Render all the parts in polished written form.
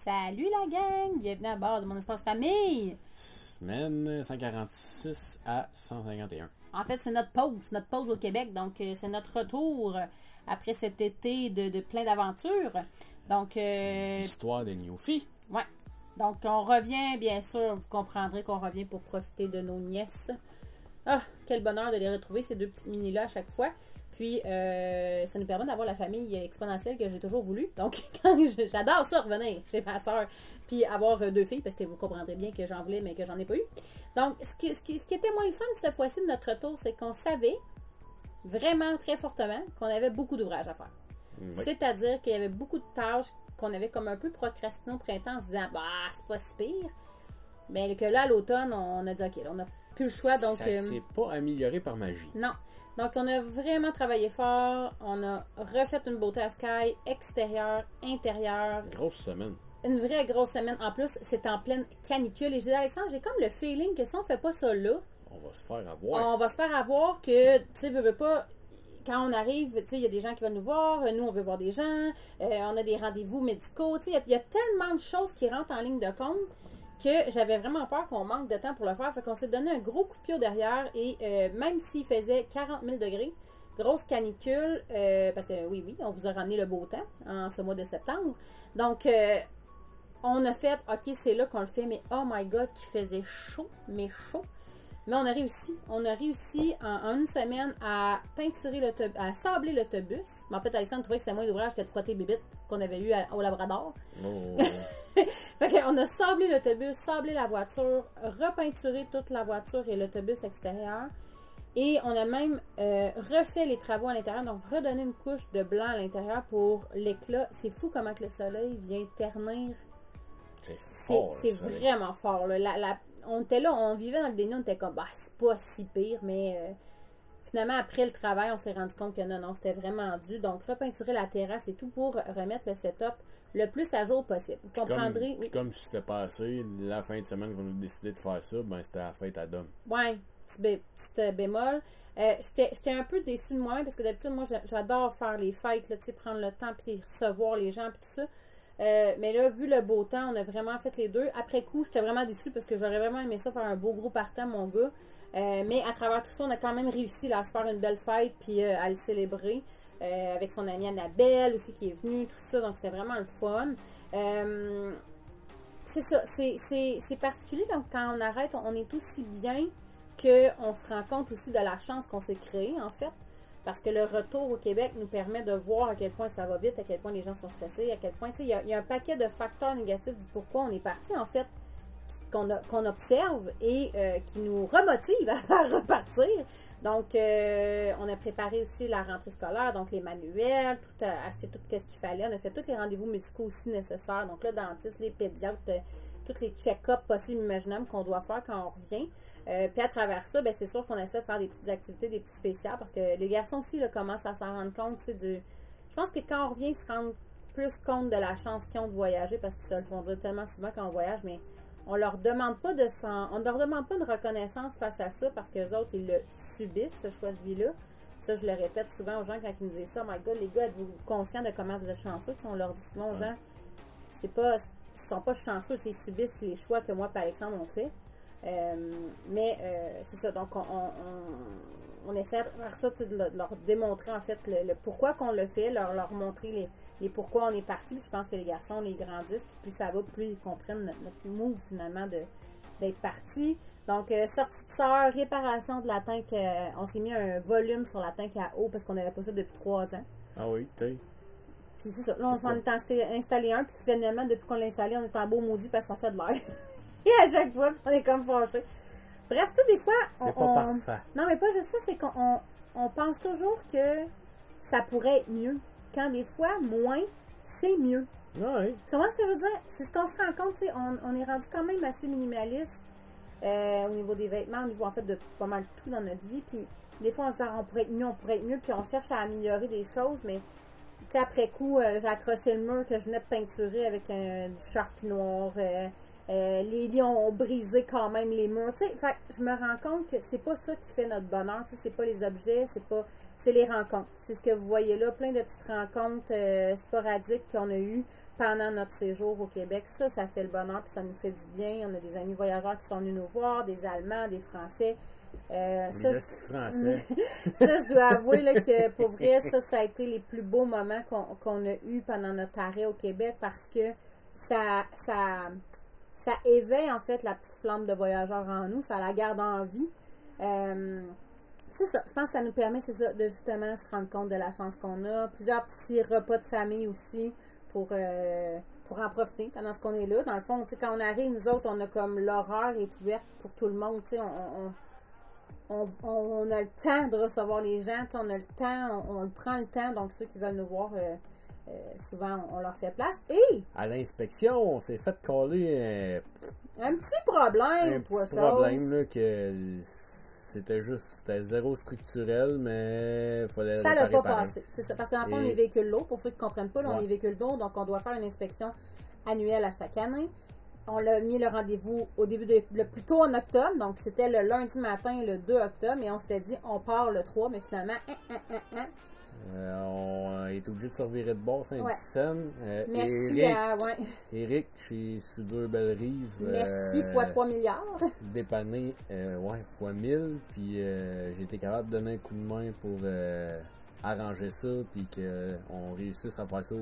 Salut la gang! Bienvenue à bord de mon espace famille! Semaine 146 à 151. En fait, c'est notre pause au Québec, donc c'est notre retour après cet été de plein d'aventures. Donc, L'histoire de Newfie. ouais. Donc, on revient, bien sûr, vous comprendrez qu'on revient pour profiter de nos nièces. Ah, quel bonheur de les retrouver, ces deux petites mini-là à chaque fois. Puis, ça nous permet d'avoir la famille exponentielle que j'ai toujours voulu. Donc, j'adore ça, revenir chez ma soeur. Puis, avoir deux filles, parce que vous comprendrez bien que j'en voulais, mais que j'en ai pas eu. Donc, ce qui était moins le fun cette fois-ci de notre retour, c'est qu'on savait vraiment très fortement qu'on avait beaucoup d'ouvrages à faire. Oui. C'est-à-dire qu'il y avait beaucoup de tâches qu'on avait comme un peu procrastinées au printemps en se disant, bah, c'est pas si pire. Mais que là, à l'automne, on a dit, OK, on n'a plus le choix. Donc, Ça s'est pas amélioré par magie. non. Donc, on a vraiment travaillé fort. On a refait une beauté à Sky, extérieur, intérieur. Grosse semaine. Une vraie grosse semaine. En plus, c'est en pleine canicule. Et j'ai dit, Alexandre, j'ai comme le feeling que si on fait pas ça là, On va se faire avoir. on va se faire avoir que, tu sais, veux pas, quand on arrive, tu sais, il y a des gens qui veulent nous voir, nous, on veut voir des gens, on a des rendez-vous médicaux, tu sais, il y a tellement de choses qui rentrent en ligne de compte que j'avais vraiment peur qu'on manque de temps pour le faire. Fait qu'on s'est donné un gros coup de pied au derrière et même s'il faisait 40 000 degrés, grosse canicule, parce que oui, on vous a ramené le beau temps en ce mois de septembre. Donc, on a fait, OK, c'est là qu'on le fait, mais oh my God, qu'il faisait chaud, mais chaud. Mais on a réussi. On a réussi en une semaine à peinturer l'autobus, à sabler l'autobus. Mais en fait, Alexandre trouvait que c'était moins d'ouvrage que de frotter bébite qu'on avait eu au Labrador. Oh. Fait qu'on a sablé l'autobus, sablé la voiture, repeinturé toute la voiture et l'autobus extérieur. Et on a même refait les travaux à l'intérieur, donc redonné une couche de blanc à l'intérieur pour l'éclat. C'est fou comment que le soleil vient ternir. C'est fort. C'est ça. vraiment fort. Là. On était là, on vivait dans le déni, on était comme, bah, c'est pas si pire, mais finalement, après le travail, on s'est rendu compte que non, c'était vraiment dû. Donc, repeinturer la terrasse et tout pour remettre le setup le plus à jour possible. Vous comprendrez. Puis comme si c'était passé, la fin de semaine qu'on a décidé de faire ça, ben c'était la fête à Dom. Ouais, petite bémol. J'étais un peu déçue de moi parce que d'habitude, moi, j'adore faire les fêtes, là, prendre le temps puis recevoir les gens puis tout ça. Mais là, vu le beau temps, on a vraiment fait les deux. Après coup, j'étais vraiment déçue parce que j'aurais vraiment aimé ça, faire un beau gros partant, mon gars. Mais à travers tout ça, on a quand même réussi là, à se faire une belle fête puis à le célébrer. Avec son amie Annabelle aussi qui est venue, tout ça. Donc, c'était vraiment le fun. C'est ça. C'est particulier quand on arrête, on est aussi bien qu'on se rend compte aussi de la chance qu'on s'est créée, en fait. Parce que le retour au Québec nous permet de voir à quel point ça va vite, à quel point les gens sont stressés, à quel point, tu sais, il y a un paquet de facteurs négatifs du pourquoi on est parti, en fait, qu'on observe et qui nous remotive à repartir. Donc, on a préparé aussi la rentrée scolaire, donc les manuels, acheté tout ce qu'il fallait. On a fait tous les rendez-vous médicaux aussi nécessaires. Donc, le dentiste, les pédiatres, tous les check-ups possibles, imaginables qu'on doit faire quand on revient. Puis à travers ça, ben, c'est sûr qu'on essaie de faire des petites activités, des petits spéciaux, parce que les garçons aussi là, commencent à s'en rendre compte. Je pense que quand on revient, ils se rendent plus compte de la chance qu'ils ont de voyager, parce qu'ils se le font dire tellement souvent quand on voyage, mais on leur demande pas on leur demande pas de reconnaissance face à ça, parce qu'eux autres, ils le subissent, ce choix de vie-là. Ça, je le répète souvent aux gens quand ils nous disent ça. My God, les gars, êtes-vous conscients de comment vous êtes chanceux? T'sais, on leur dit souvent aux gens, ils sont pas chanceux, ils subissent les choix que moi et Alexandre on fait. C'est ça, donc on essaie de faire ça, de leur démontrer en fait le pourquoi qu'on le fait, leur montrer les pourquoi on est parti. Puis je pense que les garçons, les grandissent, puis plus ça va, plus ils comprennent notre move finalement d'être parti. Donc, sortie de sœur, réparation de la tank, on s'est mis un volume sur la tank à eau parce qu'on n'avait pas ça depuis 3 ans. Ah oui, tu sais. Puis c'est ça, là on s'en est installé un, puis finalement, depuis qu'on l'a installé, on est en beau maudit parce que ça fait de l'air. Et à chaque fois, on est comme fâchés. Bref, tu sais, des fois, c'est pas parfait. Non, mais pas juste ça, c'est qu'on pense toujours que ça pourrait être mieux. Quand des fois, moins, c'est mieux. Oui. Tu comprends ce que je veux dire? C'est ce qu'on se rend compte, tu sais, on est rendu quand même assez minimaliste au niveau des vêtements, au niveau en fait de pas mal tout dans notre vie. Puis des fois, on se dit, on pourrait être mieux, puis on cherche à améliorer des choses, mais tu sais, après coup, j'ai accroché le mur que je venais de peinturer avec du Sharpie noir. Les lions ont brisé quand même les murs. Tu sais, fait je me rends compte que c'est pas ça qui fait notre bonheur. Tu sais, c'est pas les objets, c'est pas c'est les rencontres. C'est ce que vous voyez là, plein de petites rencontres sporadiques qu'on a eues pendant notre séjour au Québec. Ça fait le bonheur, puis ça nous fait du bien. On a des amis voyageurs qui sont venus nous voir, des Allemands, des Français. Ça, français. Ça, je dois avouer là, que pour vrai, ça a été les plus beaux moments qu'on a eu pendant notre arrêt au Québec parce que ça éveille en fait la petite flamme de voyageur en nous, ça la garde en vie. C'est ça, je pense que ça nous permet, c'est ça, de justement se rendre compte de la chance qu'on a. Plusieurs petits repas de famille aussi pour en profiter pendant ce qu'on est là. Dans le fond, quand on arrive, nous autres, on a comme l'horaire est ouverte pour tout le monde. On a le temps de recevoir les gens, on a le temps, on prend le temps, donc ceux qui veulent nous voir, souvent on leur fait place. Et à l'inspection, on s'est fait coller un petit problème, là, que c'était zéro structurel, mais il fallait ça l'a pas pareil. passé, c'est ça, parce qu'en fond on est véhicule lourd, pour ceux qui ne comprennent pas, là, on est véhicule lourd, donc on doit faire une inspection annuelle à chaque année. On l'a mis le rendez-vous au début le plus tôt en octobre, donc c'était le lundi matin, le 2 octobre, et on s'était dit on part le 3, mais finalement, on est obligé de se revirer de bord Saint-Dicenne. Merci Eric, chez Soudure Belle-Rive. Merci, fois 3 milliards. Dépanné, fois 1000, puis j'ai été capable de donner un coup de main pour arranger ça, puis qu'on réussisse à faire ça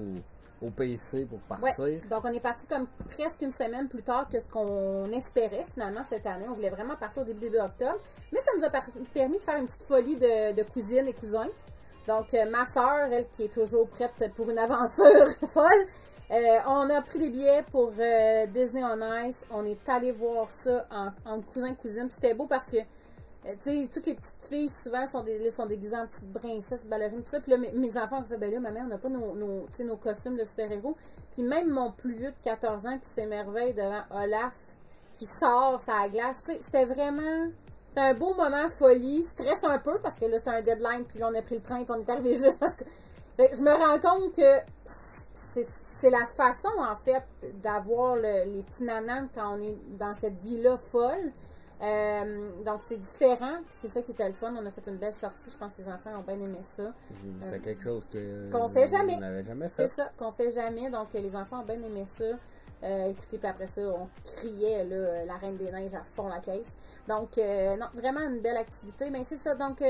au PC pour partir. Ouais. Donc, on est parti comme presque une semaine plus tard que ce qu'on espérait finalement cette année. On voulait vraiment partir au début octobre. Mais ça nous a permis de faire une petite folie de cousines et cousins. Donc, ma soeur, elle qui est toujours prête pour une aventure folle, on a pris des billets pour Disney on Ice. On est allé voir ça en cousin et cousine. C'était beau parce que tu sais, toutes les petites filles, souvent, sont déguisées en petites princesses, ballerines, tout ça. Puis là, mes enfants ont fait, ben là, maman, on n'a pas nos costumes de super-héros. Puis même mon plus vieux de 14 ans qui s'émerveille devant Olaf, qui sort sa glace. Tu sais, c'était vraiment... C'est un beau moment, folie, stress un peu, parce que là, c'était un deadline, puis là, on a pris le train, puis on est arrivé juste parce que... Fait que je me rends compte que c'est la façon, en fait, d'avoir les petits nanans quand on est dans cette vie-là folle. Donc c'est différent, c'est ça qui était le fun. On a fait une belle sortie, je pense que les enfants ont bien aimé ça. C'est quelque chose qu'on fait jamais. On n'avait jamais fait. C'est ça, qu'on fait jamais, donc les enfants ont bien aimé ça. Écoutez, puis après ça, on criait là, la Reine des Neiges à fond la caisse. Donc, non, vraiment une belle activité. Mais c'est ça, donc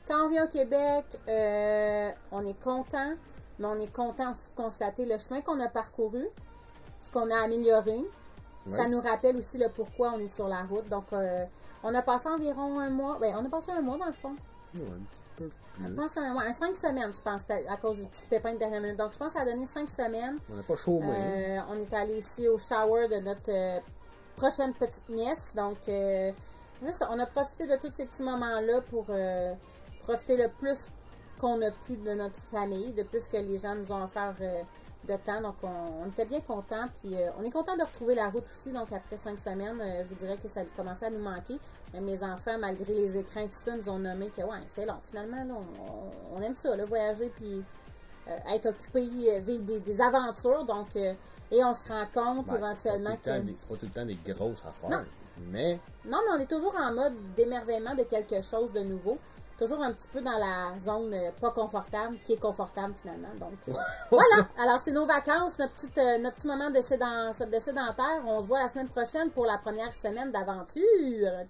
quand on vient au Québec, on est content, mais on est content aussi de constater le chemin qu'on a parcouru, ce qu'on a amélioré. Ça nous rappelle aussi le pourquoi on est sur la route. Donc, on a passé environ un mois. Ben, on a passé un mois dans le fond. Ouais, un petit peu plus. On a passé 5 semaines, je pense, à cause du petit pépin de dernière minute. Donc, je pense que ça a donné 5 semaines. On n'a pas chaud, mais. On est allé aussi au shower de notre prochaine petite nièce. Donc, on a profité de tous ces petits moments-là pour profiter le plus qu'on a pu de notre famille, de plus que les gens nous ont offert de temps. Donc, on était bien contents. Puis, on est content de retrouver la route aussi. Donc, après 5 semaines, je vous dirais que ça commençait à nous manquer. Mes enfants, malgré les écrans et tout ça, nous ont nommé que, ouais, c'est long. Finalement, là, on aime ça, là, voyager, puis être occupé, vivre des aventures. Donc, et on se rend compte éventuellement que... C'est pas tout le temps des grosses affaires. Non. Mais on est toujours en mode d'émerveillement de quelque chose de nouveau. Toujours un petit peu dans la zone pas confortable, qui est confortable finalement. Donc, voilà. Alors, c'est nos vacances, notre petit moment de sédentaire. On se voit la semaine prochaine pour la première semaine d'aventure.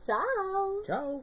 Ciao! Ciao!